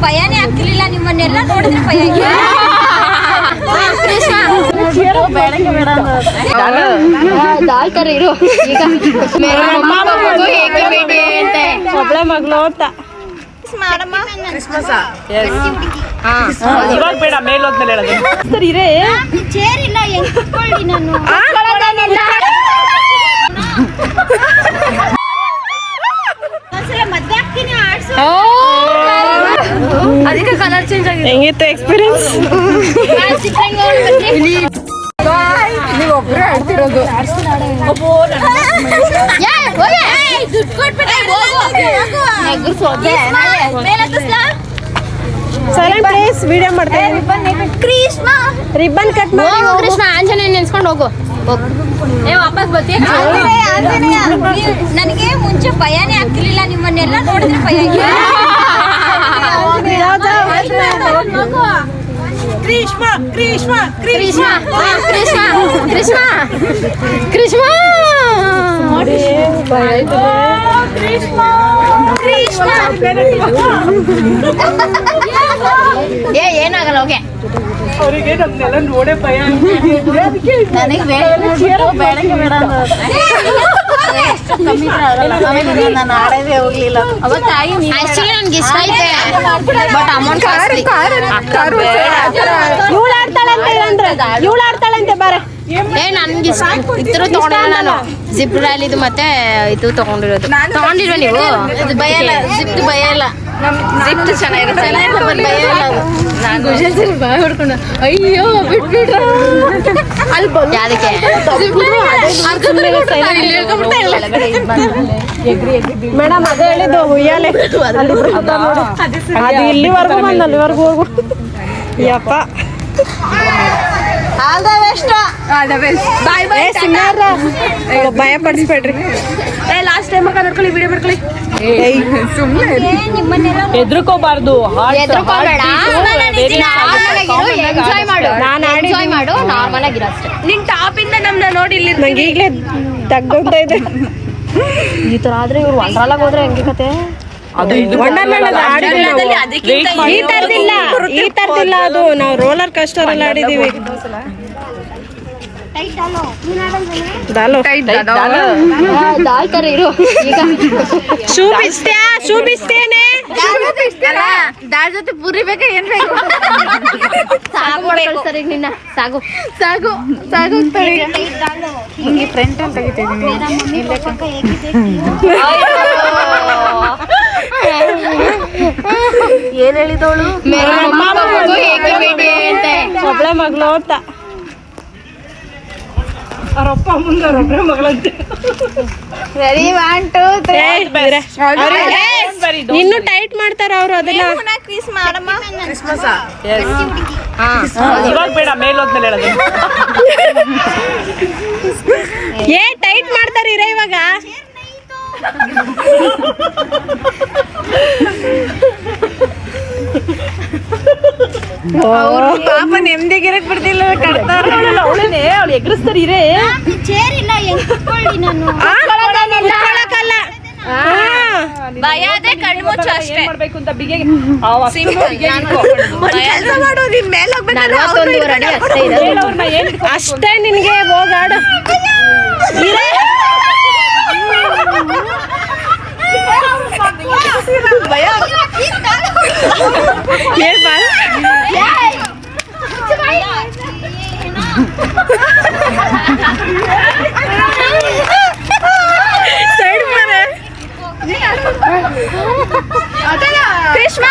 ಭಯನೇ ಆಗ್ತಿರ್ಲಿಲ್ಲ, ನಿಮ್ಮನ್ನೆಲ್ಲ ನೋಡಿದ್ರೆ ಭಯ. ಇರು ಈಗ ಒಬ್ಳೆ ಮಗಳು ಅಂತ ಇವಾಗ ಬೇಡ ಮೇಲೋದ್ಮೇಲೆ ಹೇಳೋದು ಸರ್ ಇರೇ ಚೇರ್ ಇಲ್ಲ, ಹೆಂಗ್ ಕುತ್ಕೊಳ್ಳಿ ನಾನು. ಒಂದ್ಸಲ ಮದ್ವೆ ಆಗ್ತೀನಿ, ಆಡ್ಸು. ಅದಕ್ಕೆ ಕಲರ್ ಚೇಂಜ್ ಆಗಿದೆ. ಹೆಂಗಿತ್ತು ಎಕ್ಸ್ಪೀರಿಯನ್ಸ್? ನೀವು ಒಬ್ಬರೇ ಆಡ್ತಿರೋದು. ದುಡ್ಡು ಕೊಟ್ಬಿಟ್ಟೆ ಸೈಲೆಂಟ್ ಪ್ಲೀಸ್, ವಿಡಿಯೋ ಮಾಡ್ತಾ ಕೃಷ್ಣ ರಿಬ್ಬನ್ ಕಟ್ ಮಾಡಿ ಕೃಷ್ಣ ಆಂಜನೇಯ ನೆನ್ಸ್ಕೊಂಡು ಹೋಗು. ವಾಪಸ್ ಬರ್ತೀಯ? ನನಗೆ ಮುಂಚೆ ಭಯನೇ ಆಗ್ತಿರ್ಲಿಲ್ಲ, ನಿಮ್ಮನ್ನೆಲ್ಲ ನೋಡಿದ್ರೆ ಭಯ. ಕೃಷ್ಣ ಕೃಷ್ಣ ಕೃಷ್ಣ ಕೃಷ್ಣ ಕೃಷ್ಣ ಕೃಷ್ಣ ಏನಾಗಲ್ಲ. ಓಕೆ, ಅವರಿಗೆ ನಮ್ನೆಲ್ಲ ನೋಡೇ ಭಯ. ನನಗೆ ನಾನು ಆಡೋದೇ ಹೋಗ್ಲಿಲ್ಲ. ಆಕ್ಚುಲಿ ನನ್ಗೆ ಇಷ್ಟ ಐತೆ, ಬಟ್ ಅಮೌಂಟ್ ಇವಳು ಆಡ್ತಾಳಂತೆ ಬಾರ. ನನ್ಗೆ ಇತರ ತಗೊಂಡಿಲ್ಲ ನಾನು. ಜಿಪ್ ರ್ಯಾಲಿದು ಮತ್ತೆ ಇದು ತಗೊಂಡಿರೋದು. ತಗೊಂಡಿಲ್ವ ನೀವು? ಭಯ ಇಲ್ಲ, ಜಿಪ್ ಭಯ ಇಲ್ಲ. ಜಿಪ್ ಚೆನ್ನಾಗಿರುತ್ತೆ, ಭಯ ಇಲ್ಲ. ಹೊಡ್ಕೊಂಡು ಅಯ್ಯೋ ಬಿಟ್ಬಿಟ್ರ ಅದಕ್ಕೆ ಮೇಡಮ್ ಅದೇ ಹೇಳಿದ್ದು ಉಯ್ಯಾಲೆ ಅದು ಇಲ್ಲಿವರೆಗೂ ಬಂದು ಅಲ್ಲಿವರೆಗೂ ಹೋಗು. ಯಪ್ಪ ಭಯ ಪಡಿಸ್ಬೇಡ್ರಿ. ಲಾಸ್ಟ್ ಟೈಮ್ ನೋಡ್ಕೊಳ್ಳಿ, ವಿಡಿಯೋ ಮಾಡ್ಕೊಳ್ಳಿ. ಎದ್ರುಕೋಬಾರ್ದು, ಎಂಜಾಯ್ ಮಾಡು, ಎಂಜಾಯ್ ಮಾಡು, ನಾರ್ಮಲ್ ಆಗಿರೋ ಅಷ್ಟೇ. ನಿನ್ ಟಾಪ್ ಇಂದ ನಮ್ನ ನೋಡಿ ಇಲ್ಲಿ ನಂಗೆ ಈಗಲೇ ತಗ್ಗೋಗ್ತಾ ಇದೆ. ಈ ತರ ಆದ್ರೆ ಇವ್ರು ವಂಡರ್ಲಾಗ್ ಹೋದ್ರೆ ಹೆಂಗೆ ಕತೆ? ಈ ತರದಿಲ್ಲ ಅದು. ನಾವು ರೋಲರ್ ಕೋಸ್ಟರ್ ಅಲ್ಲಿ ಆಡಿದೀವಿ. ಇರು ಈಗ ಶೂ ಬಿಚ್ತೇನೆ. ದಾಲ್ ಜೊತೆ ಪೂರಿ ಬೇಕಾ ಏನ್ ಬೇಕು? ಸಾಕು ನಿನ್ನ, ಸಾಕು ಸಾಕು ಸಾಕು. ಹಿಂಗೆ ಫ್ರಂಟ್ ಅಲ್ಲಿ ತೆಗಿತಿದ್ದೀನಿ. ಏನ್ ಹೇಳಿದವಳು? ಒಬ್ಳೆ ಮಗಳು ಅಂತ. ಅವರಪ್ಪ ಮುಂದೆ ಒಬ್ಬರೇ ಮಗಳಂತೆ. ರೆಡಿ 1 2 3. ಇನ್ನು ಟೈಟ್ ಮಾಡ್ತಾರ ಅವ್ರು ಅದನ್ನ. ಕ್ರಿಸ್ಮಸ್ ಇವಾಗ ಬೇಡ ಮೇಲೋದ್ಮೇಲೆ ಹೇಳೋದು. ಟೈಟ್ ಮಾಡ್ತಾರ ಇವಾಗ. ಪಾಪ ನೆಮ್ಮದಿಗಿರಕ್ ಬಿಡ್ತಿಲ್ಲ, ಕಟ್ತಾರ. ಅವಳು ಎಗ್ರಿಸ್ತಾರೆ ಇರೇ. ಚೇರ್ ಇಲ್ಲ, ಹೆಂಗ್ ಕುತ್ಕೊಳ್ಳಿ ನಾನು. ಭಯ ಅದೇ, ಕಣ್ಣು ಮುಚ್ಚು ಅಷ್ಟೇ. ಮಾಡ್ಬೇಕು ಅಂತ ಬಿಗೆ ಅಷ್ಟೇ ನಿನ್ಗೆ ಹೋಗಾಡು. ಕೃಷ್ಣ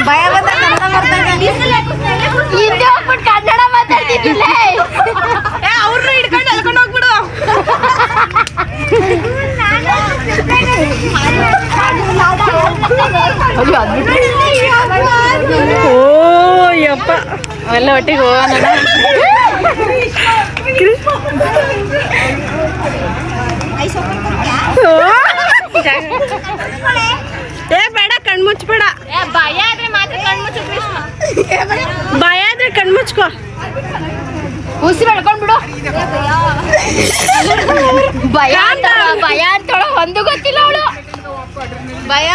ಭಯ ಬಂದ ಹಿಂದೆ ಹೋಗ್ಬಿಟ್ಟು ಕನ್ನಡ ಮಾತಾಡ್ತಿದ್ದಿಲ್ಲ. ಅವ್ರನ್ನ ಹಿಡ್ಕೊಂಡು ಎಳ್ಕೊಂಡು ಹೋಗ್ಬಿಡು. ಓ ಯಪ್ಪ, ಅವೆಲ್ಲ ಒಟ್ಟಿಗೆ ಹೋಗೋಣ. ಬೇಡ, ಕಣ್ಮುಚ್ಬೇಡ. ಭಯ ಆದ್ರೆ ಮಾತ್ರ ಕಣ್ಮುಚ್ಚು ಕೃಷ್ಣ. ಭಯ ಆದ್ರೆ ಕಣ್ ಮುಚ್ಕೋ. ಉಸಿರು ಎಳ್ಕೊಂಡ್ ಬಿಡು. ಭಯ ಅಂತಳ ಒಂದು ಗೊತ್ತಿಲ್ಲ ಅವಳು. ಭಯ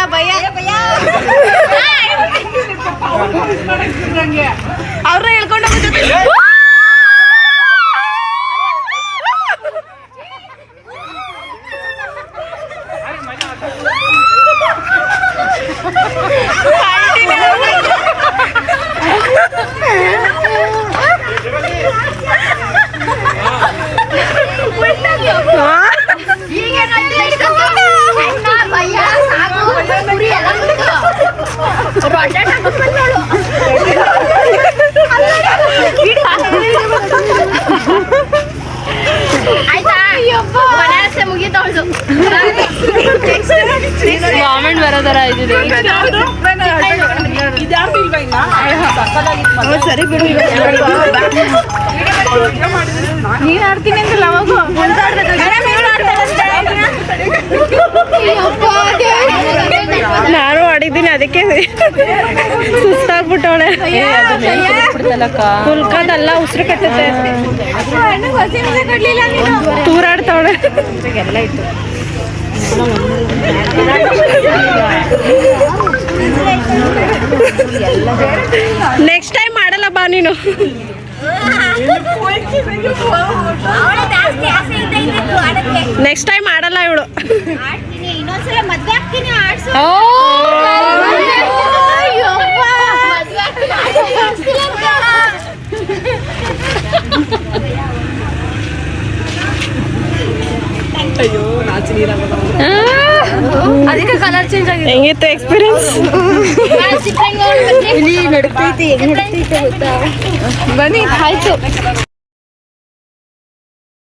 ಅವ್ರನ್ನ ಹೇಳ್ಕೊಂಡು ಆಯ್ತಾ ಮನೆಯಲ್ಲೇ ಮುಗಿತವಳು. ಕಾಮೆಂಟ್ ಬರೋದರ ಇದಿದೆ. ಸರಿ ಬಿಡು. ನೀನ್ ಆಡ್ತೀನಿ ಅಂದಿಲ್ಲ ಅವಾಗ. ನಾನು ಆಡಿದ್ದೀನಿ, ಅದಕ್ಕೆ ಸುಸ್ತಾಗ್ಬಿಟ್ಟವಳೆ. ಹುಲ್ಕದಲ್ಲ, ಉಸಿರು ಕಟ್ಟುತ್ತೆ. ತೂರಾಡ್ತಾವಳೆ. ನೆಕ್ಸ್ಟ್ ಟೈಮ್ ಮಾಡಲ್ಲ ಬಾ ನೀನು. ನೆಕ್ಸ್ಟ್ ಟೈಮ್ ಮಾಡಲ್ಲ ಇವಳು. ಇನ್ನೊಂದ್ಸಲ ಮದ್ವೆ ಆಗ್ತೀನಿ ಆಡ್ಸು. ಅದಕ್ಕೆ ಕಲರ್ ಚೇಂಜ್ ಆಗಿದೆ. ಹೆಂಗಿತ್ತು ಎಕ್ಸ್ಪೀರಿಯನ್ಸ್? ನಡುತ್ತೈತಿ ಗೊತ್ತಾ? ಬನ್ನಿ ಆಯ್ತು.